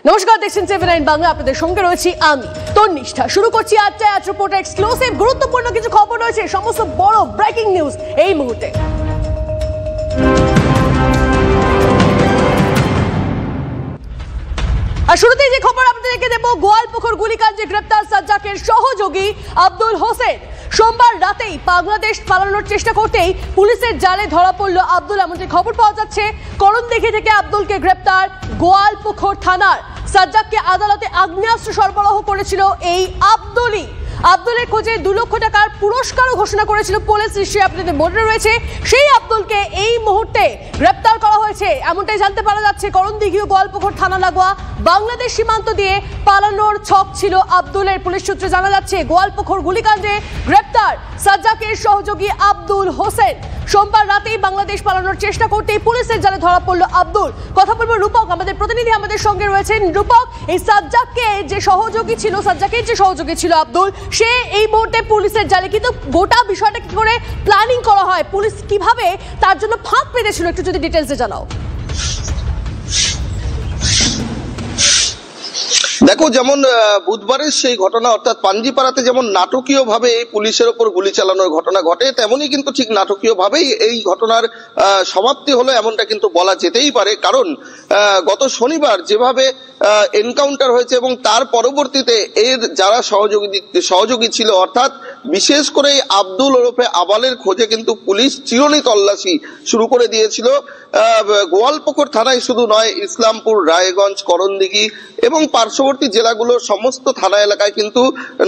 নমস্কার, দেখছেন TV9 বাংলা। আপনাদের সঙ্গে রয়েছি আমি তন্নিষ্ঠা। শুরু করছি আজকে আজ রিপোর্টার এক্সক্লুসিভ। গুরুত্বপূর্ণ কিছু খবর রয়েছে, সমস্ত বড় ব্রেকিং নিউজ এই মুহূর্তে। আর শুরুতেই যে খবর আপনাদেরকে দেব, গোয়ালপুকুর গুলিকাণ্ডে গ্রেপ্তার সাজ্জাকের সহযোগী আব্দুল হোসেন। সোমবার রাতেই বাংলাদেশ পালানোর চেষ্টা করতেই পুলিশের জালে ধরা পড়ল আব্দুল, এমনটি খবর পাওয়া যাচ্ছে। করণদিঘি থেকে আব্দুলকে গ্রেপ্তার গোয়ালপুকুর থানার। সাজ্জাককে আদালতে আগ্নেয়াস্ত্র সরবরাহ করেছিল এই আব্দুলই। আব্দুলের খোঁজে 2 লক্ষ টাকার পুরস্কারও ঘোষণা করেছিল পুলিশ। নিশ্চয়ই আপনাদের মনে রয়েছে, সেই আব্দুলকে এই মুহূর্তে গ্রেপ্তার করা হয়েছে, এমনটাই জানতে পারা যাচ্ছে। করণদিঘি ও গোয়ালপুকুর থানা লাগোয়া বাংলাদেশ সীমান্ত দিয়ে পালানোর ছক ছিল আব্দুলের। পুলিশ সূত্রে জানা যাচ্ছে, গোয়ালপুকুর গুলিকাণ্ডে গ্রেপ্তার সাজ্জাকের সহযোগী আব্দুল হোসেন। সোমবার রাতেই বাংলাদেশ পালানোর চেষ্টা করতেই পুলিশের জালে ধরা পড়ল আব্দুল। কথা বলবো রূপক, আমাদের প্রতিনিধি আমাদের সঙ্গে রয়েছেন। রূপক, এই সাজ্জাকের যে সহযোগী ছিল আব্দুল, সে এই মুহূর্তে পুলিশের জালে, কিন্তু গোটা বিষয়টা কি করে প্ল্যানিং করা হয়, পুলিশ কিভাবে তার জন্য ফাঁক পেতেছিল, একটু যদি ডিটেইলসে জানাও। দেখো, যেমন বুধবারের সেই ঘটনা অর্থাৎ পাঞ্জিপাড়াতে যেমন নাটকীয় ভাবে এই পুলিশের ওপর গুলি চালানোর ঘটনা ঘটে, তেমনই কিন্তু ঠিক নাটকীয় ভাবেই এই ঘটনার সমাপ্তি হলো, এমনটা কিন্তু বলা যেতেই পারে। কারণ গত শনিবার যেভাবে এনকাউন্টার হয়েছে এবং তার পরবর্তীতে এর যারা সহযোগী ছিল, অর্থাৎ বিশেষ করে আব্দুল ওরফে আবালের খোঁজে কিন্তু পুলিশ চিরুনি তল্লাশি শুরু করে দিয়েছিল। গোয়ালপুকুর থানায় শুধু নয়, ইসলামপুর, রায়গঞ্জ, করণদিঘি এবং পার্শ্ববর্তী জেলাগুলোর সমস্ত থানা এলাকায় কিন্তু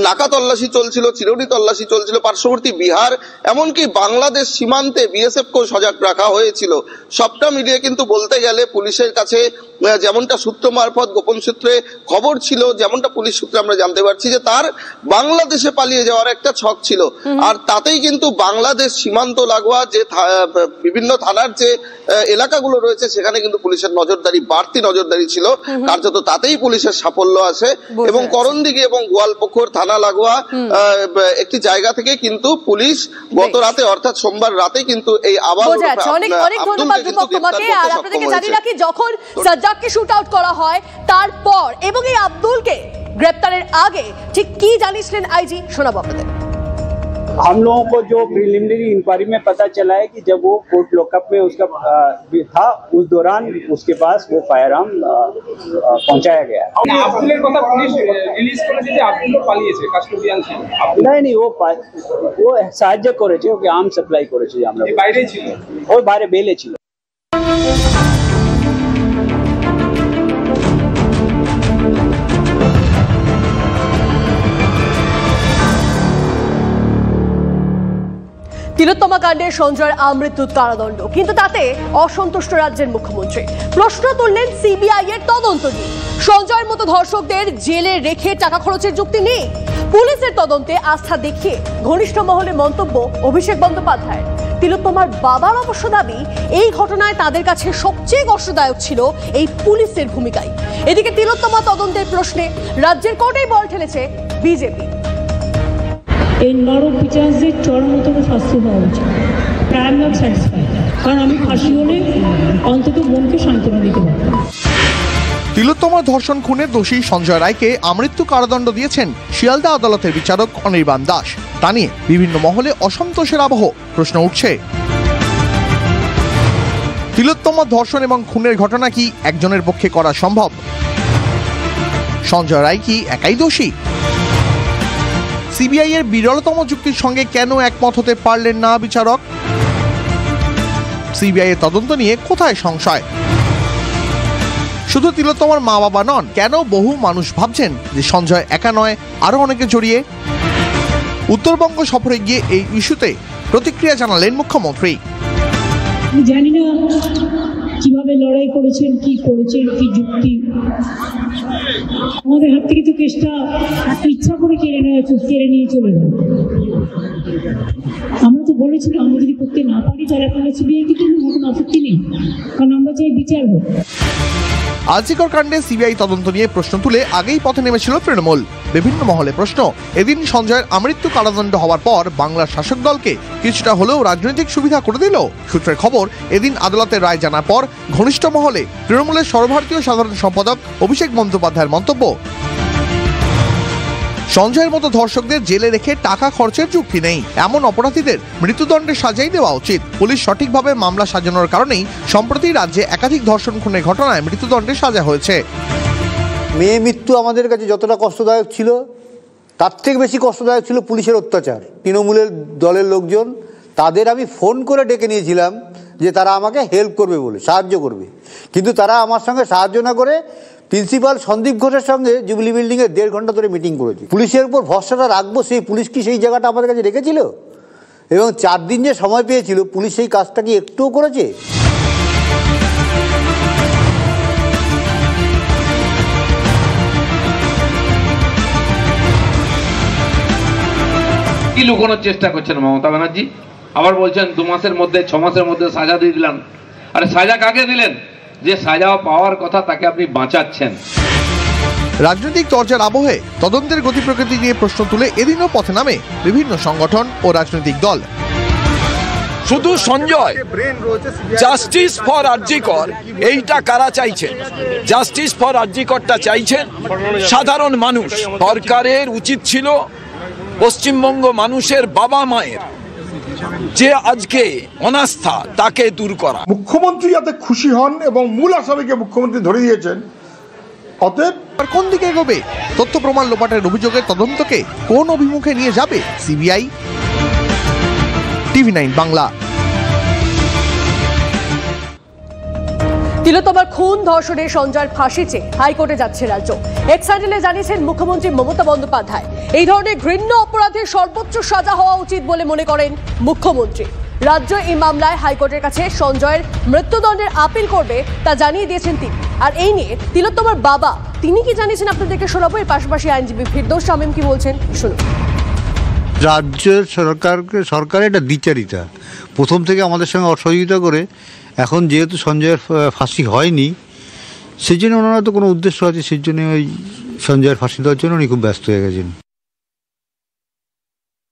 নাকা তল্লাশি চলছিল, চিরুনি তল্লাশি চলছিল। পার্শ্ববর্তী বিহার, এমনকি বাংলাদেশ সীমান্তে বিএসএফকেও সজাগ রাখা হয়েছিল। সবটা মিলিয়ে কিন্তু বলতে গেলে পুলিশের কাছে যেমনটা সূত্র মারফত গোপন সূত্রে খবর ছিল, যেমনটা পুলিশ সূত্রে আমরা জানতে পারছি যে তার বাংলাদেশে পালিয়ে যাওয়ার একটা ছক ছিল। আর তাতেই কিন্তু বাংলাদেশ সীমান্ত লাগোয়া যে বিভিন্ন থানার যে এলাকাগুলো রয়েছে, সেখানে কিন্তু পুলিশের বাড়তি নজরদারি ছিল। কার্যত তাতেই পুলিশের সাফল্য আছে। এবং করণদিঘি এবং গোয়ালপুকুর থানা লাগোয়া একটি জায়গা থেকে কিন্তু পুলিশ গত রাতে অর্থাৎ সোমবার রাতে কিন্তু এই আবার যখন সাজ্জাককে শুট আউট করা হয় তারপর এবং এই আব্দুলকে গ্রেপ্তারের আগে ঠিক কি জানিয়েছিলেন আইজি, শোনাবো আপনাদের। हम लोगों को जो प्रिलिमिनरी इंक्वायरी में पता चला है कि जब वो कोर्ट लॉकअप में उसका था, उस दौरान उसके पास वो फायरआर्म पहुंचाया गया। नहीं, वो সাহায্য করেছে, ওকে আর্ম সাপ্লাই করেছে। আমরা বাইরে ছিল, ওই বাইরে বেলে ছিল। তিলোত্তমা কাণ্ডে সঞ্জয়ের আমৃত্যুর কারাদণ্ড, কিন্তু তাতে অসন্তুষ্ট রাজ্যের মুখ্যমন্ত্রী। প্রশ্ন তুললেন সিবিআই এর তদন্ত নিয়ে। সঞ্জয়ের মতো ধর্ষকদের জেলে রেখে টাকা খরচের যুক্তি নেই। পুলিশের তদন্তে আস্থা দেখিয়ে ঘনিষ্ঠ মহলে মন্তব্য অভিষেক বন্দ্যোপাধ্যায়ের। তিলোত্তমার বাবার অবশ্য দাবি, এই ঘটনায় তাদের কাছে সবচেয়ে কষ্টদায়ক ছিল এই পুলিশের ভূমিকাই। এদিকে তিলোত্তমা তদন্তের প্রশ্নে রাজ্যের কোর্টেই বল ঠেলেছে বিজেপি। এই নরপিচাসদের চরমতম শাস্তি হওয়া উচিত। আই এম নট স্যাটিসফাইড, কারণ আমি ফাঁসি হলে অন্তত মনকে সান্ত্বনা দিতে পারব। তিলোত্তমার ধর্ষণ খুনের দোষী সঞ্জয় রায়কে আমৃত্যু কারাদণ্ড দিয়েছেন শিয়ালদা আদালতের বিচারক অনির্বাণ দাস। তা নিয়ে বিভিন্ন মহলে অসন্তোষের আবহ। প্রশ্ন উঠছে, তিলোত্তমার ধর্ষণ এবং খুনের ঘটনা কি একজনের পক্ষে করা সম্ভব? সঞ্জয় রায় কি একাই দোষী? সিবিআই এর বিরলতম যুক্তির সঙ্গে কেন একমত হতে পারলেন না বিচারক? সিবিআই এর তদন্ত নিয়ে কোথায় সংশয়? শুধু তিলোত্তমার মা বাবা নন, কেন বহু মানুষ ভাবছেন যে সঞ্জয় একা নয়, আরো অনেকে জড়িয়ে? উত্তরবঙ্গ সফরে গিয়ে এই ইস্যুতে প্রতিক্রিয়া জানালেন মুখ্যমন্ত্রী। আমি জানি না কিভাবে লড়াই করেছেন, কি করেছেন, কি যুক্তি। আমাদের হাত থেকে তো কেসটা ইচ্ছা করে কেড়ে নিয়ে চলে গেল। আমরা তো বলেছিলাম, আমরা যদি করতে না পারি তাহলে আপনারা সিবিআই কে কোনো আপত্তি নেই, কারণ আমরা চাই বিচার হোক। আরজিকর কাণ্ডে সিবিআই তদন্ত নিয়ে প্রশ্ন তুলে আগেই পথে নেমেছিল তৃণমূল। বিভিন্ন মহলে প্রশ্ন, এদিন সঞ্জয়ের আমৃত্যু কারাদণ্ড হওয়ার পর বাংলার শাসক দলকে কিছুটা হলেও রাজনৈতিক সুবিধা করে দিল। সূত্রের খবর, এদিন আদালতের রায় জানার পর ঘনিষ্ঠ মহলে তৃণমূলের সর্বভারতীয় সাধারণ সম্পাদক অভিষেক বন্দ্যোপাধ্যায়ের মন্তব্য, সঞ্জয়ের মতো ধর্ষকদের জেলে রেখে টাকা খরচের যুক্তি নেই, এমন অপরাধীদের মৃত্যুদণ্ডের সাজাই দেওয়া উচিত। পুলিশ সঠিকভাবে মামলা সাজানোর কারণেই সম্প্রতি রাজ্যে একাধিক ধর্ষণ খুনের ঘটনায় মৃত্যুদণ্ডের সাজা হয়েছে। মেয়ে মৃত্যু আমাদের কাছে যতটা কষ্টদায়ক ছিল, তার থেকে বেশি কষ্টদায়ক ছিল পুলিশের অত্যাচার। তৃণমূলের দলের লোকজন, তাদের আমি ফোন করে ডেকে নিয়েছিলাম যে তারা আমাকে হেল্প করবে বলে, সাহায্য করবে, কিন্তু তারা আমার সঙ্গে সাহায্য না করে প্রিন্সিপাল সন্দীপ ঘোষের সঙ্গে জুবিলি বিল্ডিংয়ে 1.5 ঘন্টা ধরে মিটিং করেছে। পুলিশের উপর ভরসাটা রাখবো, সেই পুলিশ কি সেই জায়গাটা আমাদের কাছে রেখেছিল? এবং 4 দিন যে সময় পেয়েছিল, পুলিশ সেই কাজটা কি একটুও করেছে? কি লুকানোর চেষ্টা করছেন মমতা ব্যানার্জি? আবার বলছেন 2 মাসের মধ্যে 6 মাসের মধ্যে সাজা দিয়ে দিলাম। আরে সাজা কাকে দিলেন? যে সাজা পাওয়ার কথা তাকে আপনি বাঁচাচ্ছেন। রাজনৈতিক চর্চার আবহে তদন্তের গতি প্রকৃতি নিয়ে প্রশ্ন তুলে এদিনও পথে নামে বিভিন্ন সংগঠন ও রাজনৈতিক দল। শুধু সঞ্জয়, জাস্টিস ফর আরজিকর এইটা কারা চাইছেন? জাস্টিস ফর আরজিকরটা চাইছেন সাধারণ মানুষ। সরকারের উচিত ছিল পশ্চিমবঙ্গ মানুষের বাবা মায়ের যে আজকে অনাস্থা, তাকে দূর করা। মুখ্যমন্ত্রী যাতে খুশি হন এবং মূল আসামিকে মুখ্যমন্ত্রী ধরে দিয়েছেন, অতএব কোন দিকে এগোবে? তথ্য প্রমাণ লোপাটের অভিযোগের তদন্তকে কোন অভিমুখে নিয়ে যাবে সিবিআই? TV9 বাংলা। তিলোত্তমার খুন ধর্ষণে সঞ্জয়ের ফাঁসি চেয়ে হাইকোর্টে যাচ্ছে রাজ্য। এক্স হ্যান্ডেলে জানিয়েছেন মুখ্যমন্ত্রী মমতা বন্দ্যোপাধ্যায়, এই ধরনের ঘৃণ্য অপরাধের সর্বোচ্চ সাজা হওয়া উচিত বলে মনে করেন মুখ্যমন্ত্রী। রাজ্য এই মামলায় হাইকোর্টের কাছে সঞ্জয়ের মৃত্যুদণ্ডের আপিল করবে তা জানিয়ে দিয়েছেন তিনি। আর এই নিয়ে তিলোত্তমার বাবা তিনি কি জানিয়েছেন আপনাদেরকে শোনাবো। এর পাশাপাশি আইনজীবী ফিরদৌস শামীম কি বলছেন শুনুন। রাজ্যের সরকারের একটা দ্বিচারিতা, প্রথম থেকে আমাদের সঙ্গে অসহযোগিতা করে, এখন যেহেতু সঞ্জয়ের ফাঁসি হয়নি, সেই জন্য ওনারা তো কোনো উদ্দেশ্য আছে, সেই জন্য ওই সঞ্জয়ের ফাঁসি দেওয়ার জন্য উনি খুব ব্যস্ত হয়ে গেছেন।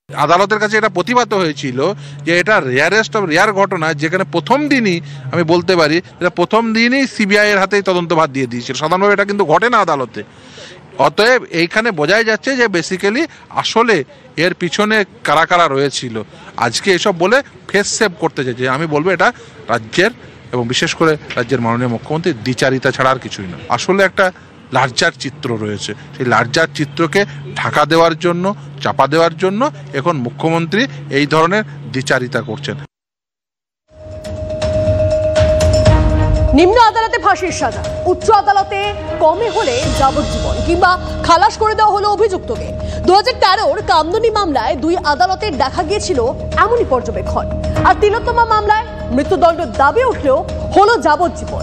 আদালতের কাছে এটা প্রতিবাদ হয়েছিল যে এটা রেয়ারেস্ট অফ রেয়ার ঘটনা, যেখানে প্রথম দিনই আমি বলতে পারি এটা প্রথম দিনই সিবিআই এর হাতেই তদন্তভার দিয়ে দিয়েছিল। সাধারণভাবে এটা কিন্তু ঘটে না আদালতে। অতএব এইখানে বোঝাই যাচ্ছে যে বেসিক্যালি আসলে এর পিছনে কারা কারা রয়েছিল। আজকে এসব বলে ফেস সেভ করতে চাইছে। আমি বলবো এটা রাজ্যের এবং বিশেষ করে রাজ্যের মাননীয় মুখ্যমন্ত্রীর দ্বিচারিতা ছাড়া আর কিছুই না। আসলে একটা লার্জার চিত্র রয়েছে, সেই লার্জার চিত্রকে ঢাকা দেওয়ার জন্য, চাপা দেওয়ার জন্য এখন মুখ্যমন্ত্রী এই ধরনের দ্বিচারিতা করছেন। নিম্ন আদালতে ফাঁসির সাজা, উচ্চ আদালতে কমে হলে যাবজ্জীবন কিংবা খালাস করে দেওয়া হলো অভিযুক্তকে। 2013 কামদুনি মামলায় 2 আদালতের দেখা গিয়েছিল এমনই পর্যবেক্ষণ। আর তিলোত্তমা মামলায় মৃত্যুদণ্ড দাবি উঠলেও হলো যাবজ্জীবন।